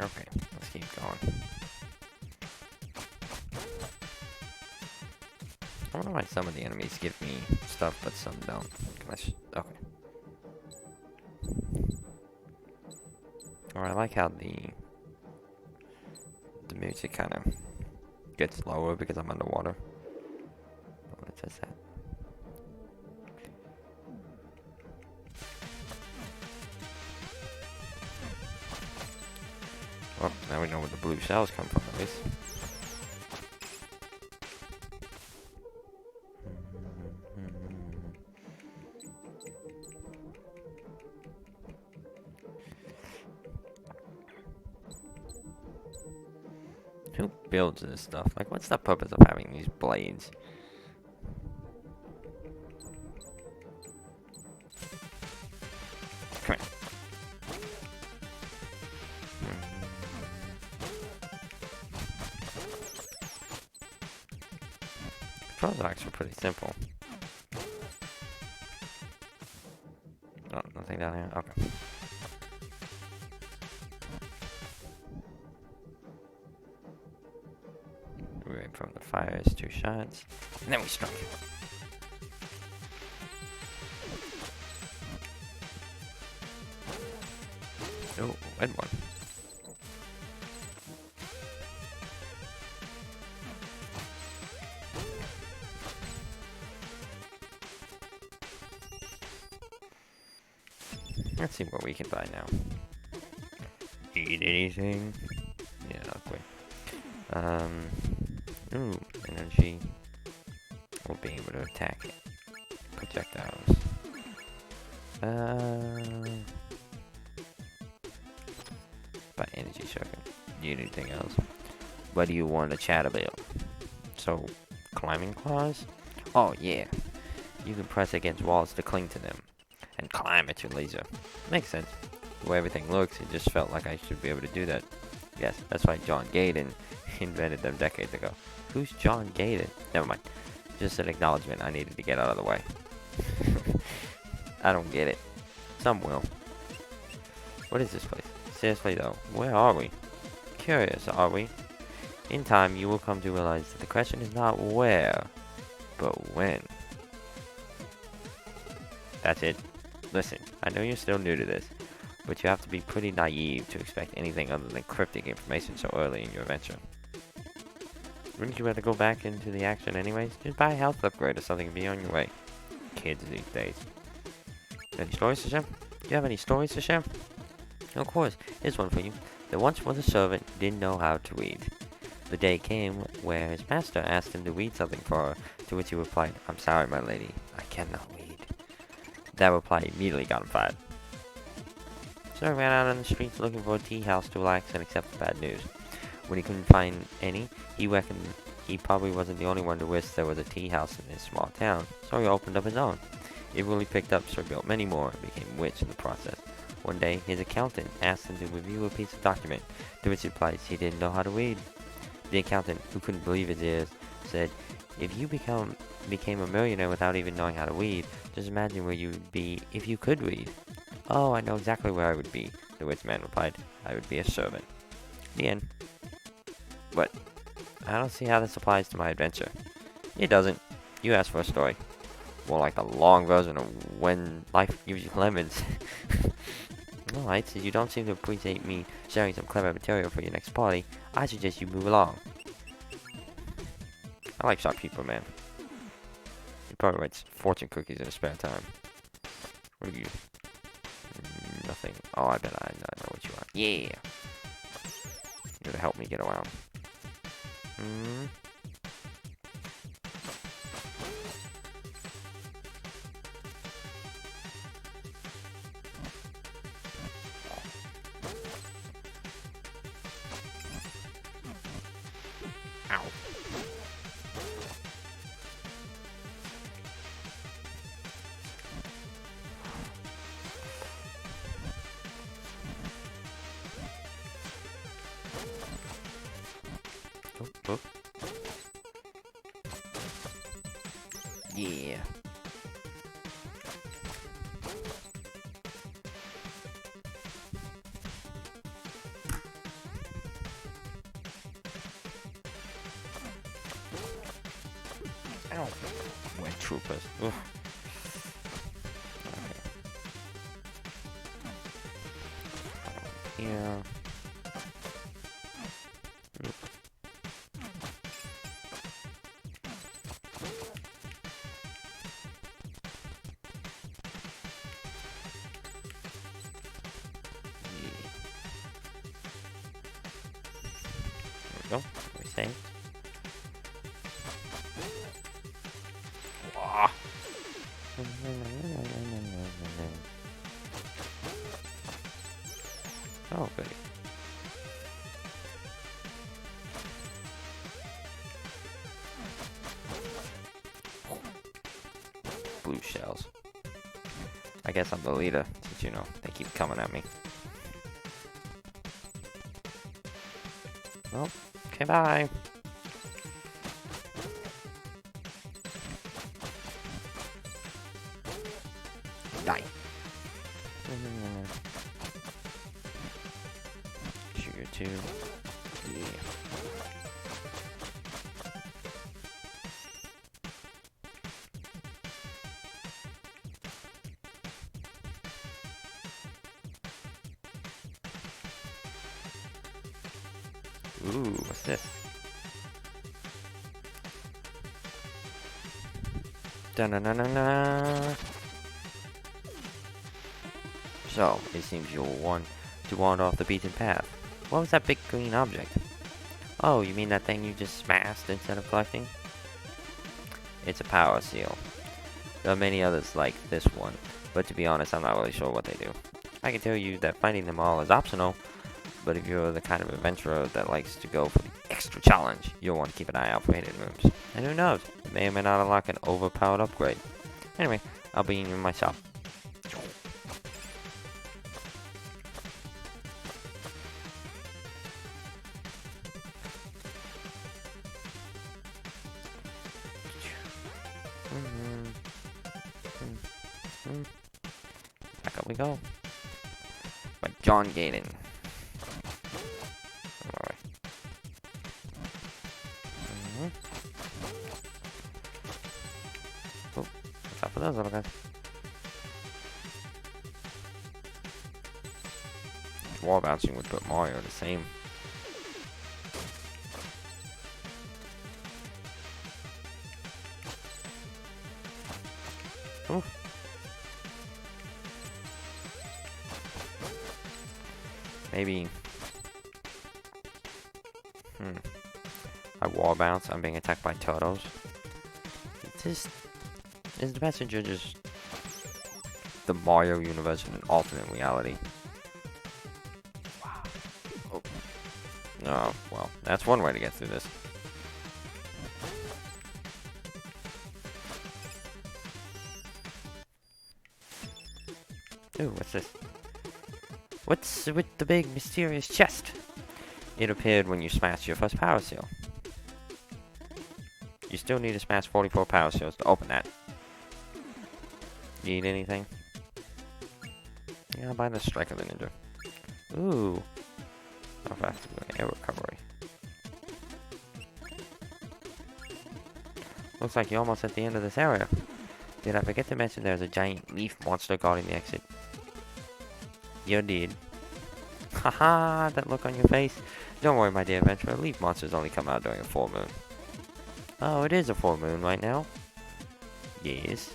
Okay, let's keep going. I wonder why some of the enemies give me stuff, but some don't. Okay. Alright, I like how the music kind of gets lower because I'm underwater. What says that? Well, now we know where the blue shells come from, at least. Who builds this stuff? Like, what's the purpose of having these blades? Come here. Controls are actually pretty simple. Oh, nothing down here? Okay. We wait from the fires, 2 shots, and then we strike. Oh, red one. Let's see what we can buy now. Eat anything? Yeah, okay. Ooh, energy. We'll be able to attack it. Projectiles. By energy circuit. Need anything else? What do you want to chat about? So, climbing claws? Oh yeah. You can press against walls to cling to them. And climb at your laser. Makes sense. The way everything looks, it just felt like I should be able to do that. Yes, that's why John Gaydon invented them decades ago. Who's John Gaydon? Never mind. Just an acknowledgement I needed to get out of the way. I don't get it. Some will. What is this place? Seriously though, where are we? Curious, are we? In time, you will come to realize that the question is not where, but when. That's it. Listen, I know you're still new to this, but you have to be pretty naive to expect anything other than cryptic information so early in your adventure. Wouldn't you rather go back into the action anyways? Just buy a health upgrade or something and be on your way. Kids these days. Any stories to share? Do you have any stories to share? Of course, here's one for you. There once was a servant who didn't know how to read. The day came where his master asked him to read something for her, to which he replied, "I'm sorry, my lady, I cannot read." That reply immediately got him fired. So he ran out on the streets looking for a tea house to relax and accept the bad news. When he couldn't find any, he reckoned he probably wasn't the only one to wish there was a tea house in his small town, so he opened up his own. It really picked up, so he built many more and became rich in the process. One day, his accountant asked him to review a piece of document, to which he replied he didn't know how to read. The accountant, who couldn't believe his ears, said, "If you became a millionaire without even knowing how to read, just imagine where you would be if you could read." "Oh, I know exactly where I would be," the rich man replied. "I would be a servant." The end. But I don't see how this applies to my adventure. It doesn't. You asked for a story. More like a long version of When Life Gives You Lemons. Alright, since you don't seem to appreciate me sharing some clever material for your next party, I suggest you move along. I like Shopkeeper, man. He probably writes fortune cookies in his spare time. What are you? Nothing. Oh, I bet I know what you are. Yeah! You're gonna help me get around. Ow. Oh. Yeah. Ow. Wet troopers. Ugh. Okay. Yeah. There we go. We saved. Wah. Oh, goody. Blue shells. I guess I'm the leader, since you know they keep coming at me. Well, okay, bye. Die. Sugar 2. Yeah. Ooh, what's this? Da-na-na-na-na. So, it seems you'll want to wander off the beaten path. What was that big green object? Oh, you mean that thing you just smashed instead of collecting? It's a power seal. There are many others like this one, but to be honest, I'm not really sure what they do. I can tell you that finding them all is optional, but if you're the kind of adventurer that likes to go for the extra challenge, you'll want to keep an eye out for hidden rooms. And who knows, it may or may not unlock an overpowered upgrade. Anyway, I'll be in my shop. Back up we go. By John Gaden. Alright. Oh, what's up with those little guys? Wall bouncing would put Mario the same. Ooh. Maybe. I wall bounce. I'm being attacked by turtles. Is the messenger just the Mario universe in an alternate reality? Oh. Oh, well, that's one way to get through this. Ooh, what's this? What's with the big mysterious chest? It appeared when you smashed your first power seal. You still need to smash 44 power seals to open that. Need anything? Yeah, I'll buy the Strike of the Ninja. Ooh. Oh, I have to do an air recovery. Looks like you're almost at the end of this area. Did I forget to mention there's a giant leaf monster guarding the exit? You did. Haha, that look on your face. Don't worry, my dear adventurer. Leaf monsters only come out during a full moon. Oh, it is a full moon right now. Yes.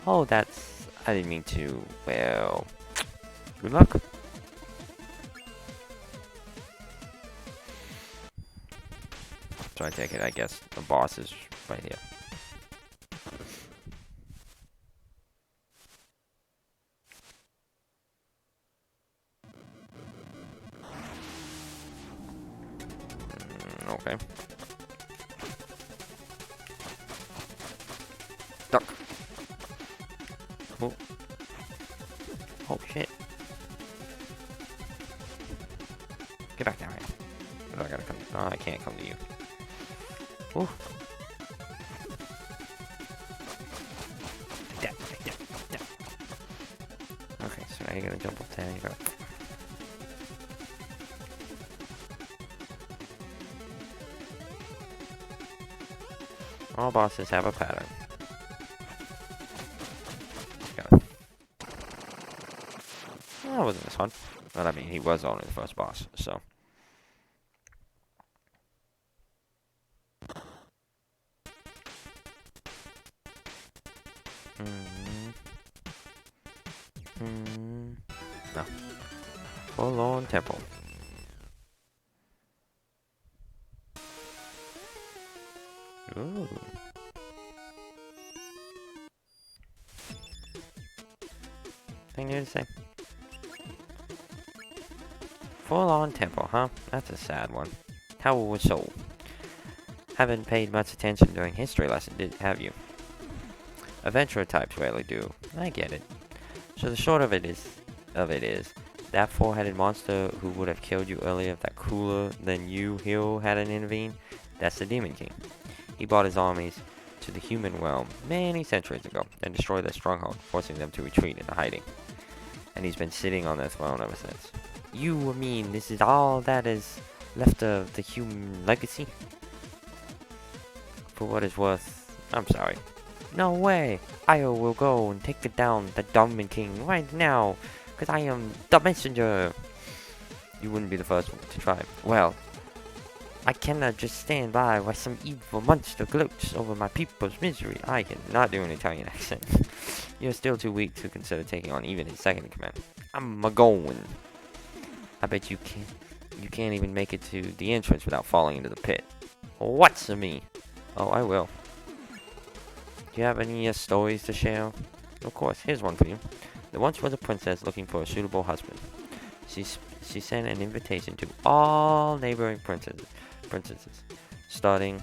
Oh, that's... I didn't mean to... Well... Good luck. So I take it, I guess, the boss is right here. Okay. Duck. Oh. Oh shit. Get back down here. Oh, I gotta come. Oh, I can't come to you. Ooh. Okay, so now you're gonna jump up there and you go. All bosses have a pattern. Got it. Well, that wasn't this one. But I mean, he was only the first boss, so. No. Forlorn Temple. Ooh. Anything new to say? Forlorn Temple, huh? That's a sad one. How so? Haven't paid much attention during history lesson, have you? Adventurer types rarely do. I get it. So the short of it is, that four-headed monster who would have killed you earlier if that cooler than you hero hadn't intervened, that's the Demon King. He brought his armies to the human realm many centuries ago and destroyed their stronghold, forcing them to retreat into hiding. And he's been sitting on their throne ever since. You mean this is all that is left of the human legacy? For what it's worth, I'm sorry. No way! I will go and take it down the Demon King right now, because I am the messenger! You wouldn't be the first one to try. Well, I cannot just stand by while some evil monster gloats over my people's misery. I cannot do an Italian accent. You're still too weak to consider taking on even his second in command. I'm a-going. I bet you can't even make it to the entrance without falling into the pit. What's to me? Oh, I will. Do you have any stories to share? Of course, here's one for you. There once was a princess looking for a suitable husband. She sent an invitation to all neighboring princesses, stating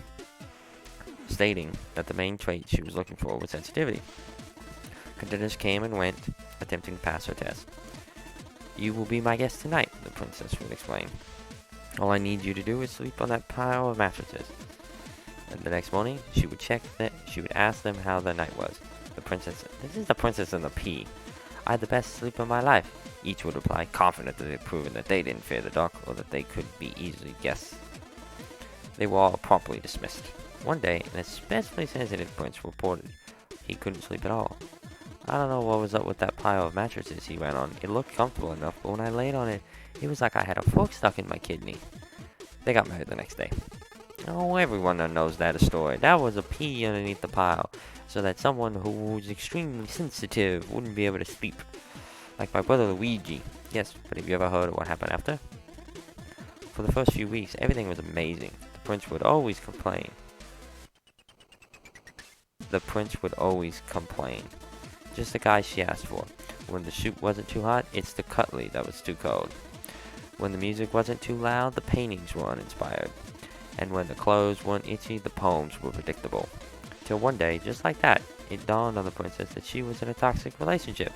that the main trait she was looking for was sensitivity. Contenders came and went, attempting to pass her test. You will be my guest tonight, the princess would explain. All I need you to do is sleep on that pile of mattresses. And the next morning, she would ask them how the night was. This is the princess and the pea. I had the best sleep of my life, each would reply, confident that they had proven that they didn't fear the dark or that they could be easily guessed. They were all promptly dismissed. One day, an especially sensitive prince reported he couldn't sleep at all. I don't know what was up with that pile of mattresses, he went on. It looked comfortable enough, but when I laid on it, it was like I had a fork stuck in my kidney. They got married the next day. Oh, everyone knows that story. That was a pea underneath the pile, so that someone who was extremely sensitive wouldn't be able to sleep. Like my brother Luigi. Yes, but have you ever heard of what happened after? For the first few weeks, everything was amazing. The prince would always complain. Just the guy she asked for. When the soup wasn't too hot, it's the cutlery that was too cold. When the music wasn't too loud, the paintings were uninspired. And when the clothes weren't itchy, the poems were predictable. Till one day, just like that, it dawned on the princess that she was in a toxic relationship.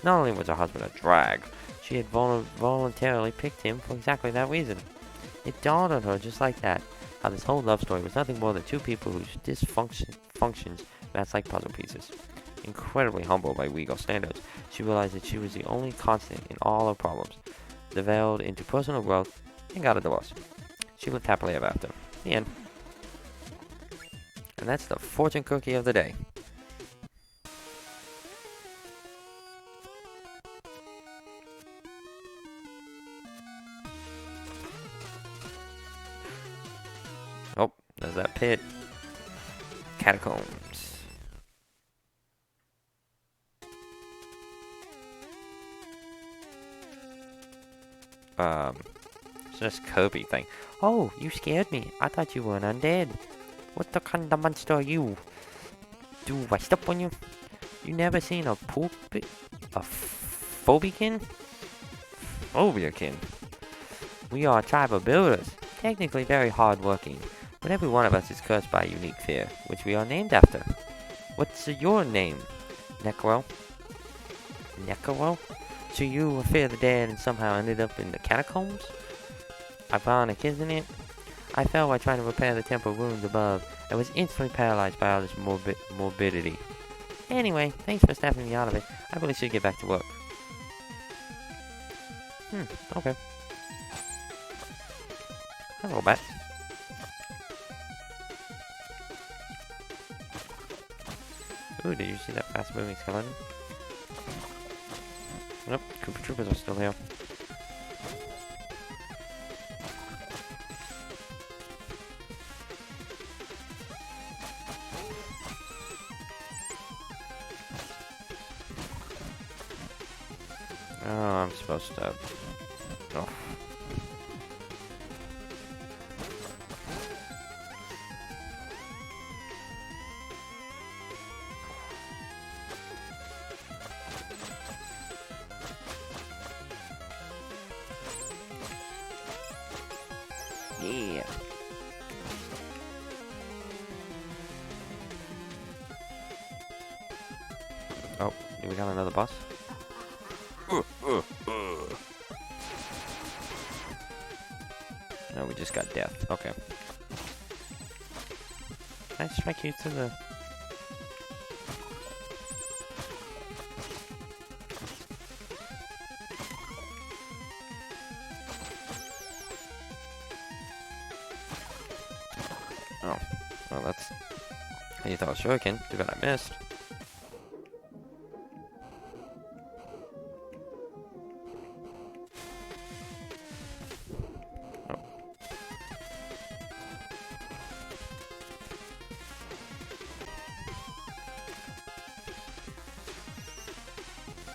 Not only was her husband a drag, she had voluntarily picked him for exactly that reason. It dawned on her just like that, how this whole love story was nothing more than two people whose dysfunctions matched like puzzle pieces. Incredibly humbled by legal standards, she realized that she was the only constant in all her problems, developed into personal growth, and got a divorce. She lived happily ever after. The end. And that's the fortune cookie of the day. Oh, there's that pit. Catacombs. It's just Kirby thing. Oh, you scared me. I thought you were an undead. What the kind of monster are you? Do I step on you? You never seen a phobiakin? Phobiakin. We are a tribe of builders, technically very hard-working, but every one of us is cursed by a unique fear, which we are named after. What's your name? Necro? Necro? So you fear the dead and somehow ended up in the catacombs? Ironic, isn't it? I fell while trying to repair the temple ruins above, and was instantly paralyzed by all this morbidity. Anyway, thanks for snapping me out of it. I really should get back to work. Okay. Hello, bat. Ooh, did you see that fast-moving skeleton? Nope, Koopa Troopas are still here. Oh, I'm supposed to... Oh. Yeah. Oh, we got another boss. No, we just got death. Okay. I strike you to the... Oh. Well, that's... You thought shuriken. Too bad I missed.